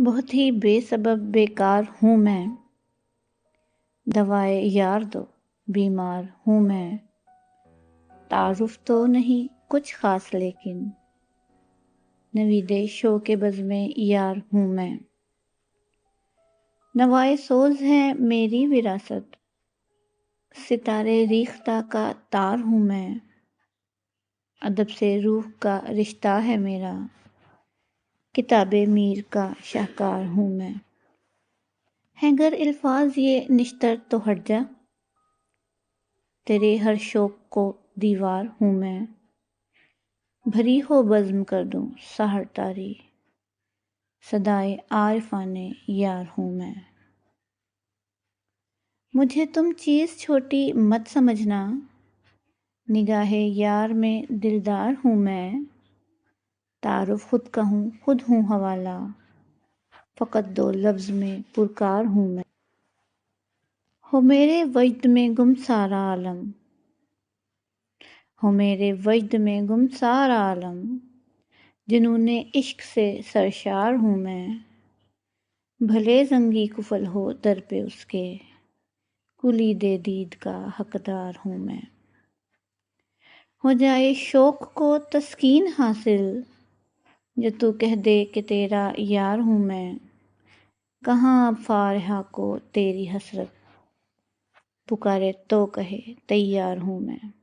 بہت ہی بے سبب بیکار ہوں میں، دوائے یار دو بیمار ہوں میں۔ تعارف تو نہیں کچھ خاص لیکن نوید شوق بز میں یار ہوں میں۔ نوائے سوز ہے میری وراثت، ستارے ریختہ کا تار ہوں میں۔ ادب سے روح کا رشتہ ہے میرا، کتاب میر کا شاہکار ہوں میں۔ ہیں گر الفاظ یہ نشتر تو ہٹ جا، تیرے ہر شوق کو دیوار ہوں میں۔ بھری ہو بزم کر دوں سحر تاری، صدائے عارفان یار ہوں میں۔ مجھے تم چیز چھوٹی مت سمجھنا، نگاہ یار میں دلدار ہوں میں۔ تعارف خود کا ہوں خود ہوں حوالہ، فقط دو لفظ میں پرکار ہوں میں۔ ہو میرے وجد میں گم سارا عالم، ہو میرے وجد میں گم سارا عالم، جنون عشق سے سرشار ہوں میں۔ بھلے زنگی قفل ہو در پہ اس کے، کلید دید کا حقدار ہوں میں۔ ہو جائے شوق کو تسکین حاصل، جو تو کہہ دے کہ تیرا یار ہوں میں۔ کہاں اب فارحہ کو تیری حسرت، پکارے تو کہے تیار ہوں میں۔